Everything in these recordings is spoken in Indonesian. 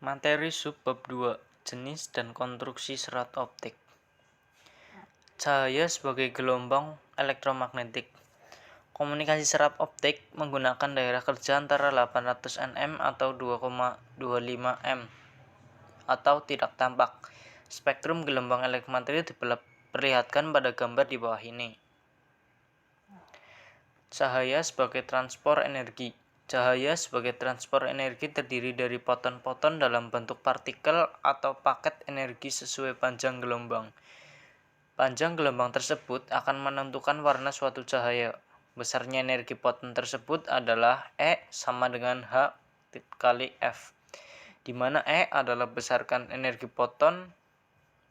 Materi subbab 2, jenis dan konstruksi serat optik. Cahaya sebagai gelombang elektromagnetik. Komunikasi serat optik menggunakan daerah kerja antara 800 nm atau 2,25 m atau tidak tampak. Spektrum gelombang elektromagnetik diperlihatkan pada gambar di bawah ini. Cahaya sebagai transport energi. Cahaya sebagai transport energi terdiri dari foton-foton dalam bentuk partikel atau paket energi sesuai panjang gelombang. Panjang gelombang tersebut akan menentukan warna suatu cahaya. Besarnya energi foton tersebut adalah E sama dengan H kali F, di mana E adalah besarkan energi foton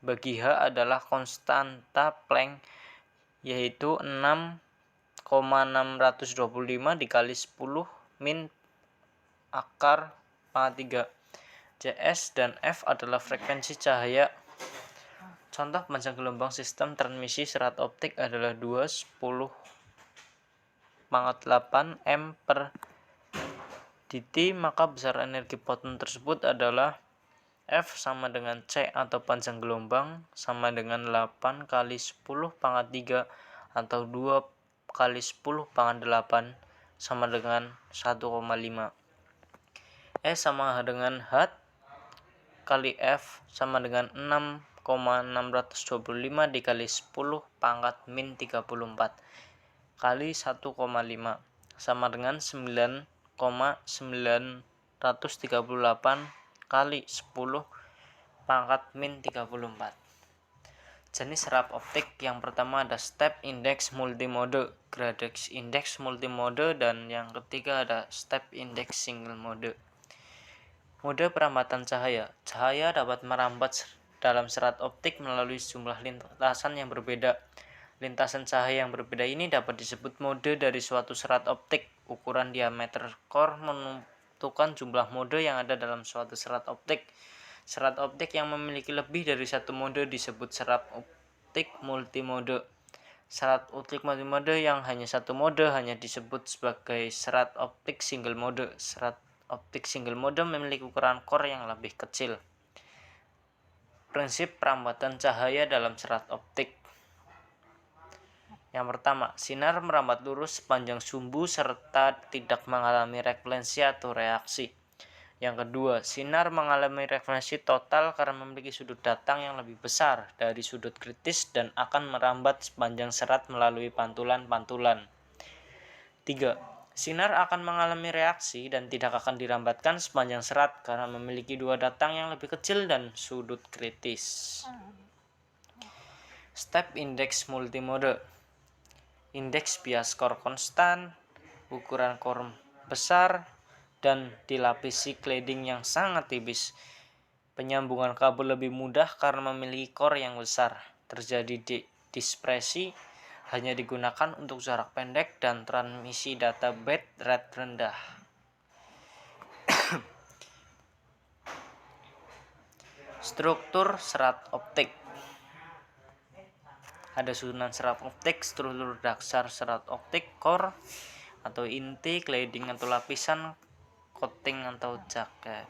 bagi H adalah konstanta Planck, yaitu 6,625 dikali 10 min akar pangkat 3. Cs dan F adalah frekuensi cahaya. Contoh panjang gelombang sistem transmisi serat optik adalah 2/10⁸ m per dt, maka besar energi foton tersebut adalah F sama dengan C atau panjang gelombang sama dengan 8 kali 10⁻³ atau 2 kali 10⁸ sama dengan 1,5. E sama dengan H kali F sama dengan 6,625 dikali 10⁻⁻³ kali 1,5 sama dengan 9,938 kali 10⁻⁻³. Jenis serat optik yang pertama ada step index multimode, gradation index multimode, dan yang ketiga ada step index single mode. Mode perambatan cahaya. Cahaya dapat merambat dalam serat optik melalui sejumlah lintasan yang berbeda. Lintasan cahaya yang berbeda ini dapat disebut mode dari suatu serat optik. Ukuran diameter core menentukan jumlah mode yang ada dalam suatu serat optik. Serat optik yang memiliki lebih dari satu mode disebut serat optik multimode. Serat optik multimode yang hanya satu mode hanya disebut sebagai serat optik single mode. Serat optik single mode memiliki ukuran core yang lebih kecil. Prinsip perambatan cahaya dalam serat optik. Yang pertama, sinar merambat lurus sepanjang sumbu serta tidak mengalami refleksi atau reaksi. Yang kedua, sinar mengalami refleksi total karena memiliki sudut datang yang lebih besar dari sudut kritis dan akan merambat sepanjang serat melalui pantulan-pantulan. 3. Sinar akan mengalami reaksi dan tidak akan dirambatkan sepanjang serat karena memiliki dua datang yang lebih kecil dan sudut kritis. Step index multimode. Indeks bias core konstan, ukuran core besar, dan dilapisi cladding yang sangat tipis. Penyambungan kabel lebih mudah karena memiliki core yang besar. Terjadi dispersi hanya digunakan untuk jarak pendek dan transmisi data bit rate rendah. Struktur serat optik. Ada susunan serat optik, struktur dasar serat optik, core atau inti, cladding atau lapisan, coating atau jaket.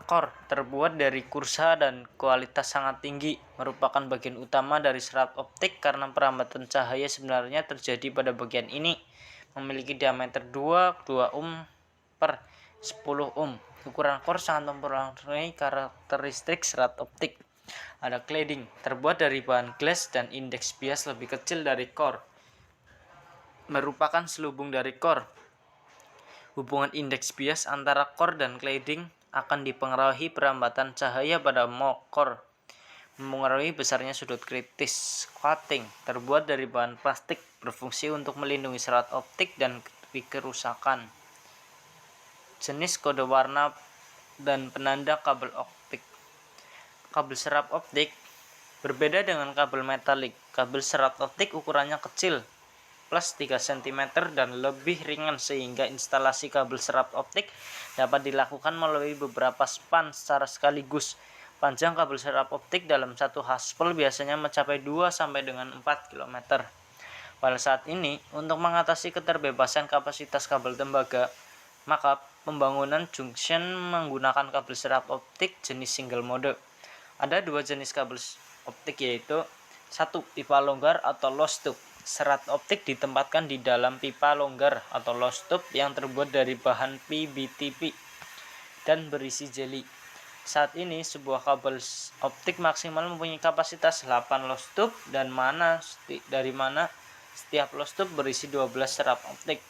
Core terbuat dari kursa dan kualitas sangat tinggi, merupakan bagian utama dari serat optik karena perambatan cahaya sebenarnya terjadi pada bagian ini. Memiliki diameter 2 ohm per 10 ohm. Ukuran core sangat mempengaruhi karakteristik serat optik. Ada cladding, terbuat dari bahan glass dan indeks bias lebih kecil dari core. Merupakan selubung dari core. Hubungan indeks bias antara core dan cladding akan dipengaruhi perambatan cahaya pada core. Mempengaruhi besarnya sudut kritis. Coating, terbuat dari bahan plastik, berfungsi untuk melindungi serat optik dan kerusakan. Jenis kode warna dan penanda kabel optik. Kabel serat optik berbeda dengan kabel metalik. Kabel serat optik ukurannya kecil, plus 3 cm dan lebih ringan sehingga instalasi kabel serat optik dapat dilakukan melalui beberapa span secara sekaligus. Panjang kabel serat optik dalam satu haspel biasanya mencapai 2 sampai dengan 4 km. Pada saat ini, untuk mengatasi keterbebasan kapasitas kabel tembaga, maka pembangunan junction menggunakan kabel serap optik jenis single mode. Ada dua jenis kabel optik, yaitu satu, pipa longgar atau lost tube. Serat optik ditempatkan di dalam pipa longgar atau lost tube yang terbuat dari bahan PBTP dan berisi jeli. Saat ini sebuah kabel optik maksimal mempunyai kapasitas 8 lost tube dari mana setiap lost tube berisi 12 serap optik.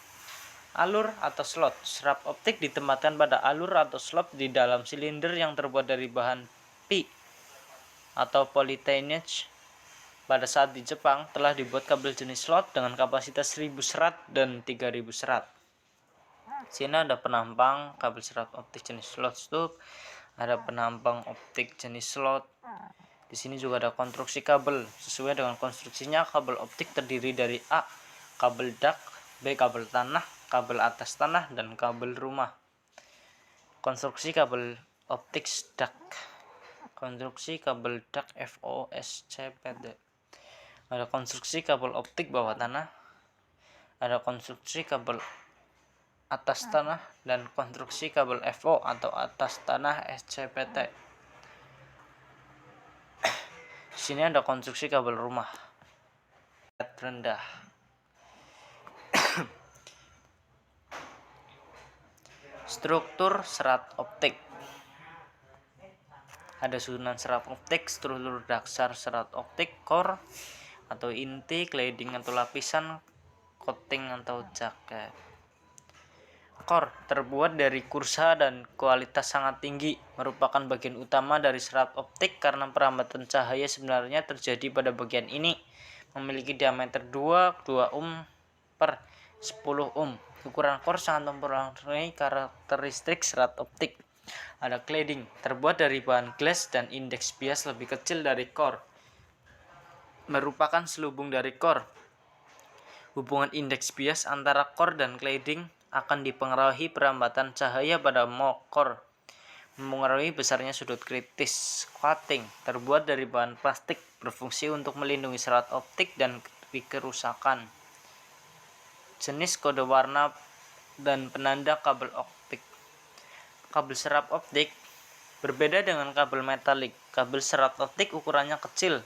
Alur atau slot. Serap optik ditempatkan pada alur atau slot di dalam silinder yang terbuat dari bahan P atau polytennage. Pada saat di Jepang telah dibuat kabel jenis slot dengan kapasitas 1000 serat dan 3000 serat. Sini ada penampang kabel serat optik jenis slot tube, ada penampang optik jenis slot. Di sini juga ada konstruksi kabel. Sesuai dengan konstruksinya, kabel optik terdiri dari A, kabel dak, B, kabel tanah, kabel atas tanah, dan kabel rumah. Konstruksi kabel optik dak. Konstruksi kabel dak FOSCPD. Ada konstruksi kabel optik bawah tanah, ada konstruksi kabel atas tanah, dan konstruksi kabel FO atau atas tanah SCPT. Di sini ada konstruksi kabel rumah rendah. Struktur serat optik. Ada susunan serat optik, struktur dasar serat optik, core atau inti, cladding atau lapisan, coating atau jaket. Core terbuat dari kursa dan kualitas sangat tinggi, merupakan bagian utama dari serat optik karena perambatan cahaya sebenarnya terjadi pada bagian ini. Memiliki diameter 2 ohm per 10 ohm. Ukuran core sangat mempengaruhi karakteristik serat optik. Ada cladding, terbuat dari bahan glass dan indeks bias lebih kecil dari core, merupakan selubung dari core. Hubungan indeks bias antara core dan cladding akan dipengaruhi perambatan cahaya pada core, mempengaruhi besarnya sudut kritis. Coating, terbuat dari bahan plastik, berfungsi untuk melindungi serat optik dan kerusakan. Jenis, kode warna, dan penanda kabel optik. Kabel serap optik berbeda dengan kabel metalik. Kabel serat optik ukurannya kecil,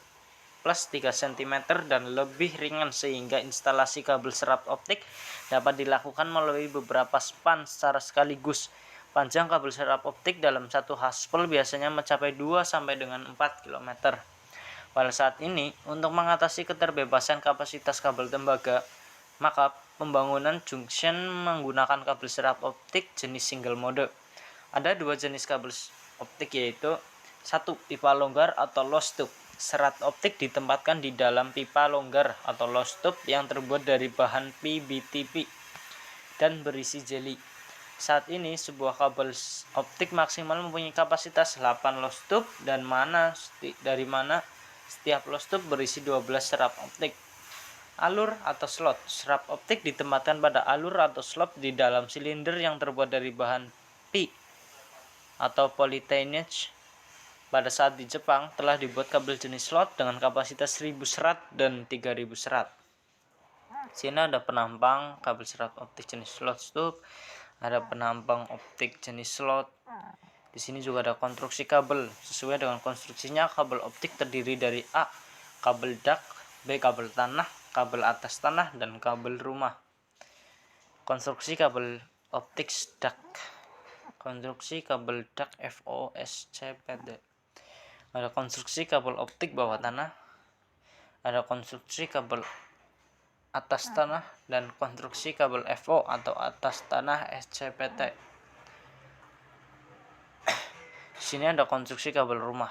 plus 3 cm dan lebih ringan, sehingga instalasi kabel serap optik dapat dilakukan melalui beberapa span secara sekaligus. Panjang kabel serap optik dalam satu haspel biasanya mencapai 2 sampai dengan 4 km. Pada saat ini, untuk mengatasi keterbebasan kapasitas kabel tembaga, maka pembangunan junction menggunakan kabel serap optik jenis single mode. Ada dua jenis kabel optik, yaitu satu, pipa longgar atau lost tube. Serat optik ditempatkan di dalam pipa longgar atau lost tube yang terbuat dari bahan PBTP dan berisi jeli. Saat ini sebuah kabel optik maksimal mempunyai kapasitas 8 lost tube dari mana setiap lost tube berisi 12 serap optik. Alur atau slot. Serap optik ditempatkan pada alur atau slot di dalam silinder yang terbuat dari bahan P atau polytennage. Pada saat di Jepang telah dibuat kabel jenis slot dengan kapasitas 1000 serat dan 3000 serat. Sini ada penampang kabel serat optik jenis slot tube, ada penampang optik jenis slot. Di sini juga ada konstruksi kabel. Sesuai dengan konstruksinya, kabel optik terdiri dari A, kabel dak, B, kabel tanah, kabel atas tanah, dan kabel rumah. Konstruksi kabel optik dak. Konstruksi kabel dak FOSCPD. Ada konstruksi kabel optik bawah tanah, ada konstruksi kabel atas tanah, dan konstruksi kabel FO atau atas tanah SCPT. Di sini ada konstruksi kabel rumah.